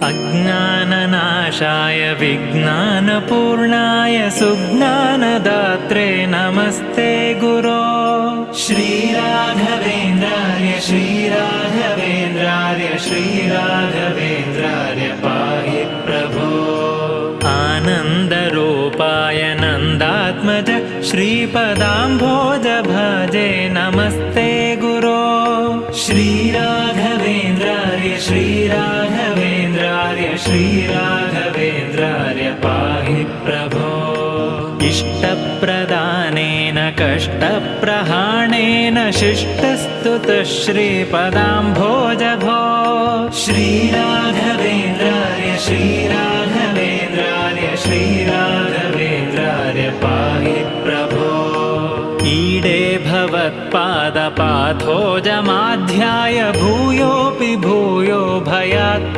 अज्ञाननाशाय विज्ञानपूर्णाय सुज्ञानदात्रे नमस्ते गुरो। श्रीराघवेन्द्रार्य श्रीराघवेन्द्रार्य श्रीराघवेन्द्रार्य पाहि प्रभो। आनन्दरूपाय नन्दात्मज श्रीपदाम्भोज भजे नमस्ते गुरो। श्रीराघवेन्द्रार्य श्रीराघवेन्द्रार्य श्रीराघवेन्द्रार्य पाहि प्रभो। इष्टप्रदानेन कष्टप्रहाणेन शिष्टस्तुतः श्रीपदाम्भोज भो। श्रीराघवेन्द्रार्य श्रीराघवेन्द्रार्य श्रीराघवेन्द्रार्य पाहि प्रभो। ईडे भवत्पादपाथोजमाध्याय भूयोऽपि भूयो भयात्